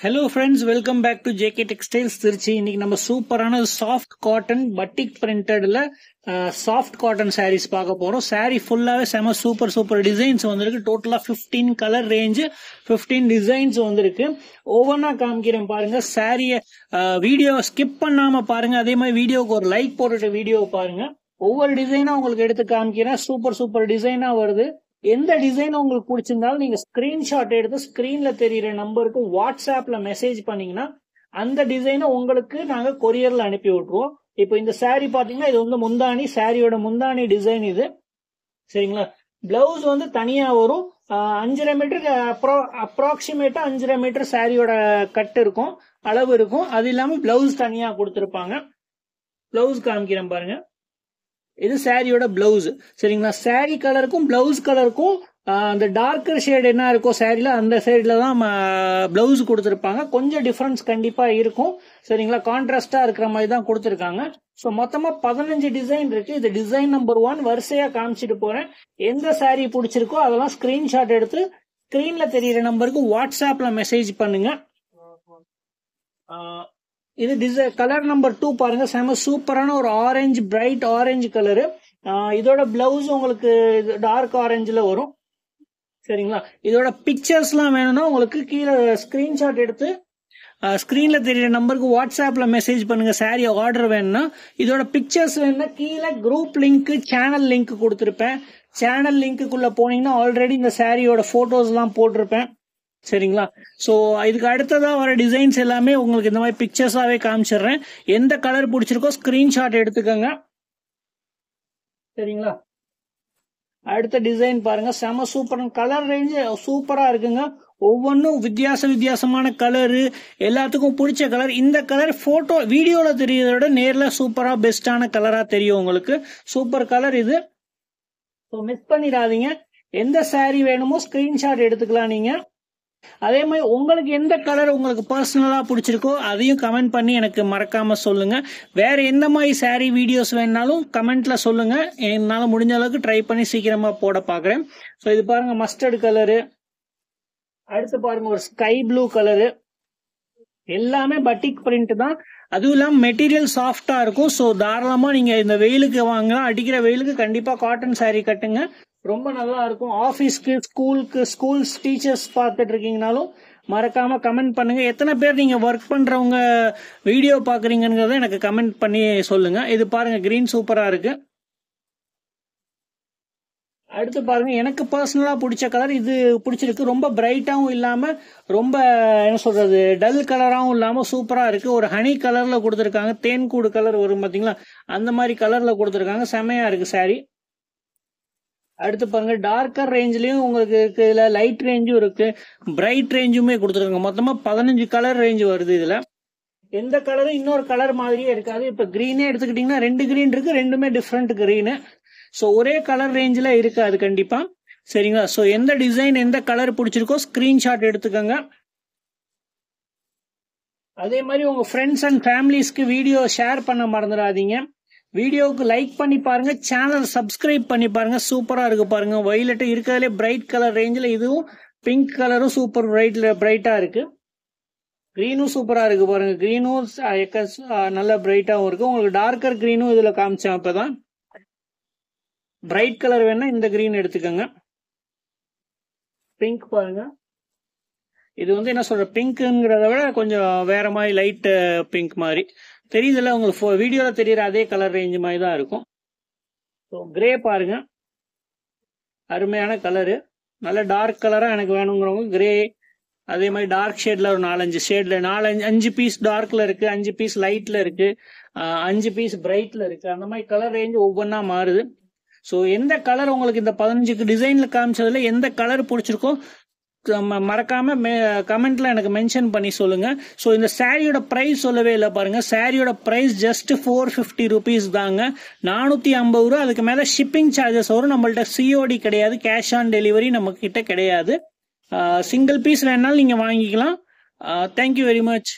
Hello friends, welcome back to JK Textiles Trichy. இன்னைக்கு நம்ம சூப்பரான சாஃப்ட் காட்டன் பட்டிக் பிரிண்டட்ல சாஃப்ட் காட்டன் sarees பார்க்க போறோம். saree ஃபுல்லாவே செம சூப்பர் டிசைன்ஸ் வந்திருக்கு. டோட்டலா 15 கலர் ரேஞ்ச் 15 டிசைன்ஸ் வந்திருக்கு. ஒவ்வொன்னா காமிக்கிறேன் பாருங்க. சாரிய வீடியோ ஸ்கிப் பண்ணாம பாருங்க. அதே மாதிரி வீடியோக்கு ஒரு லைக் போட்டுட்டு வீடியோ பாருங்க. ஒவ்வொரு டிசைனா உங்களுக்கு எடுத்து காமிக்கிறேன். சூப்பர் டிசைனா வருது. எந்த டிசைன் உங்களுக்கு பிடிச்சிருந்தாலும் நீங்க ஸ்கிரீன்ஷாட் எடுத்து ஸ்கிரீன்ல தெரியுற நம்பருக்கு வாட்ஸ்அப்ல மெசேஜ் பண்ணீங்கன்னா அந்த டிசைனை உங்களுக்கு நாங்க கொரியர்ல அனுப்பி விட்டுருவோம். இப்போ இந்த saree பாத்தீங்கன்னா இது வந்து முந்தானி, சாரியோட முந்தானி டிசைன் இது. சரிங்களா? பிளவுஸ் வந்து தனியா வரும். 5.5 மீட்டருக்கு அப்ராக்சிமேட்டா 5.5 மீட்டர் சாரியோட கட் இருக்கும், அளவு இருக்கும். அது இல்லாம பிளவுஸ் தனியா கொடுத்திருப்பாங்க. பிளவுஸ் காமிக்கிறேன் பாருங்க. இது சாரியோட பிளவுஸ். சரிங்களா? சாரி கலருக்கும் பிளவுஸ் கலருக்கும் அந்த டார்க்கர் ஷேட் என்ன இருக்கோ சாரில அந்த சைட்ல தான் பிளவுஸ் கொடுத்துருப்பாங்க. கொஞ்சம் டிஃபரன்ஸ் கண்டிப்பா இருக்கும். சரிங்களா? கான்ட்ராஸ்டா இருக்கிற மாதிரி தான் கொடுத்துருக்காங்க. ஸோ மொத்தமா 15 டிசைன் இருக்கு. இது டிசைன் நம்பர் 1 வரிசையா காமிச்சிட்டு போறேன். எந்த சாரி பிடிச்சிருக்கோ அதெல்லாம் ஸ்கிரீன்ஷாட் எடுத்து ஸ்கிரீன்ல தெரியுற நம்பருக்கு வாட்ஸ்அப்ல மெசேஜ் பண்ணுங்க. இது கலர் நம்பர் 2 பாருங்க. செம சூப்பரான ஒரு ஆரஞ்சு, பிரைட் ஆரஞ்சு கலரு. இதோட பிளவுஸ் உங்களுக்கு டார்க் ஆரஞ்சுல வரும். சரிங்களா? இதோட பிக்சர்ஸ்லாம் வேணும்னா உங்களுக்கு கீழே ஸ்கிரீன்ஷாட் எடுத்து ஸ்கிரீன்ல தெரியுற நம்பருக்கு வாட்ஸ்அப்ல மெசேஜ் பண்ணுங்க. சாரி ஆர்டர் வேணும்னா. இதோட பிக்சர்ஸ் வேணும்னா கீழே குரூப் லிங்க், சேனல் லிங்க் கொடுத்துருப்பேன். சேனல் லிங்க்குள்ள போனீங்கன்னா ஆல்ரெடி இந்த சாரியோட போட்டோஸ் எல்லாம் போட்டிருப்பேன். சரிங்களா? சோ இதுக்கு அடுத்ததா வர டிசைன்ஸ் எல்லாமே உங்களுக்கு இந்த மாதிரி பிக்சர்ஸாவே காமிச்சிடுறேன். எந்த கலர் பிடிச்சிருக்கோ ஸ்கிரீன்ஷாட் எடுத்துக்கோங்க. சரிங்களா? அடுத்த டிசைன் பாருங்க. செம சூப்பர் கலர் ரேஞ்ச் சூப்பரா இருக்குங்க. ஒவ்வொன்றும் வித்தியாசமான கலரு, எல்லாத்துக்கும் பிடிச்ச கலர். இந்த கலர் போட்டோ வீடியோல தெரியறத விட நேர்ல சூப்பரா பெஸ்டான கலரா தெரியும் உங்களுக்கு. சூப்பர் கலர் இது. மிஸ் பண்ணிடாதீங்க. எந்த சாரி வேணுமோ ஸ்கிரீன்ஷாட் எடுத்துக்கலாம் நீங்க. அதே மாதிரி உங்களுக்கு எந்த கலர் உங்களுக்கு பர்சனலா பிடிச்சிருக்கோ அதையும் கமெண்ட் பண்ணி எனக்கு மறக்காம சொல்லுங்க. வேற எந்த மாதிரி சாரி வீடியோஸ் வேணாலும் கமெண்ட்ல சொல்லுங்க. என்னால முடிஞ்ச அளவுக்கு ட்ரை பண்ணி சீக்கிரமா போட பாக்குறேன். ஸோ இது பாருங்க மஸ்டர்ட் கலரு. அடுத்து பாருங்க ஒரு ஸ்கை ப்ளூ கலரு. எல்லாமே பட்டிக் பிரிண்ட் தான். அதுவும் இல்லாம மெட்டீரியல் சாஃப்டா இருக்கும். ஸோ தாராளமா நீங்க இந்த வெயிலுக்கு வாங்கலாம். அடிக்கிற வெயிலுக்கு கண்டிப்பா காட்டன் சாரி கட்டுங்க. ரொம்ப நல்லா இருக்கும். ஆபீஸ்க்கு, ஸ்கூல்ஸ் டீச்சர்ஸ் பார்த்துட்டு இருக்கீங்கனாலும் மறக்காம கமெண்ட் பண்ணுங்க. எத்தனை பேர் நீங்க ஒர்க் பண்றவங்க வீடியோ பாக்குறீங்கன்றத எனக்கு கமெண்ட் பண்ணி சொல்லுங்க. இது பாருங்க கிரீன் சூப்பரா இருக்கு. அடுத்து பாருங்க எனக்கு பர்சனலா பிடிச்ச கலர் இது பிடிச்சிருக்கு. ரொம்ப பிரைட்டாவும் இல்லாம ரொம்ப என்ன சொல்றது டல் கலராவும் இல்லாம சூப்பரா இருக்கு. ஒரு ஹனி கலர்ல கொடுத்துருக்காங்க. தேன்கூடு கலர் வரும் பாத்தீங்களா, அந்த மாதிரி கலர்ல கொடுத்துருக்காங்க. செமையா இருக்கு சாரி. அடுத்து பாருங்க டார்க்கர் ரேஞ்ச்லயும் உங்களுக்கு இருக்கு. இதுல லைட் ரேஞ்சும் இருக்கு, பிரைட் ரேஞ்சுமே கொடுத்துருக்காங்க. மொத்தமா 15 கலர் ரேஞ்ச் வருது. இதுல எந்த கலரும் இன்னொரு கலர் மாதிரியே இருக்காது. இப்ப கிரீனே எடுத்துக்கிட்டீங்கன்னா 2 கிரீன் இருக்கு. ரெண்டுமே டிஃப்ரெண்ட் கிரீனு. ஸோ ஒரே கலர் ரேஞ்சில் இருக்காது கண்டிப்பா. சரிங்களா? ஸோ எந்த டிசைன் எந்த கலர் பிடிச்சிருக்கோ ஸ்கிரீன்ஷாட் எடுத்துக்கோங்க. அதே மாதிரி உங்க ஃப்ரெண்ட்ஸ் அண்ட் ஃபேமிலிஸ்க்கு வீடியோ ஷேர் பண்ண மறந்துடாதீங்க. வீடியோவுக்கு லைக் பண்ணி பாருங்க. சேனல் சப்ஸ்கிரைப் பண்ணி பாருங்க. சூப்பரா இருக்கு பாருங்க. வயலட் இருக்கிறதுலே பிரைட் கலர் ரேஞ்சில் இதுவும் பிங்க் கலரும் சூப்பர் பிரைட்டா இருக்கு. கிரீனும் சூப்பரா இருக்கு பாருங்க. கிரீனும் நல்ல பிரைட்டாவும் இருக்கு. உங்களுக்கு டார்க்கர் கிரீனும் இதுல காமிச்சேன். அப்பதான் பிரைட் கலர் வேணா இந்த கிரீன் எடுத்துக்கோங்க. பிங்க் பாருங்க. இது வந்து என்ன சொல்ற பிங்க்ங்கிறத விட கொஞ்சம் வேற மாதிரி லைட் பிங்க் மாதிரி தெரியுதுல்ல உங்களுக்கு. வீடியோல தெரியற அதே கலர் ரேஞ்ச் மாதிரி தான் இருக்கும். கிரே பாருங்க. அருமையான கலரு. நல்ல டார்க் கலரா எனக்கு வேணுங்கிறவங்க கிரே. அதே மாதிரி டார்க் ஷேட்ல ஒரு 4-5 ஷேட்ல 5 பீஸ் டார்க்ல இருக்கு, 5 பீஸ் லைட்ல இருக்கு, 5 பீஸ் பிரைட்ல இருக்கு. அந்த மாதிரி கலர் ரேஞ்ச் ஒவ்வொன்றா மாறுது. ஸோ எந்த கலர் உங்களுக்கு இந்த 15 டிசைன்ல காமிச்சதுல எந்த கலர் பிடிச்சிருக்கோ மறக்காம கமெண்ட்ல எனக்கு மென்ஷன் பண்ணி சொல்லுங்க. ஸோ இந்த சாரியோட பிரைஸ் சொல்லவே இல்லை பாருங்க. சாரியோட பிரைஸ் ஜஸ்ட் 450 ருபீஸ் தாங்க. 450 ரூபா. அதுக்கு மேல ஷிப்பிங் சார்ஜஸ் வரும். நம்மள்ட்ட சிஓடி கிடையாது, கேஷ் ஆன் டெலிவரி நம்ம கிட்ட கிடையாது. சிங்கிள் பீஸ் வேணாலும் நீங்க வாங்கிக்கலாம். Thank you very much.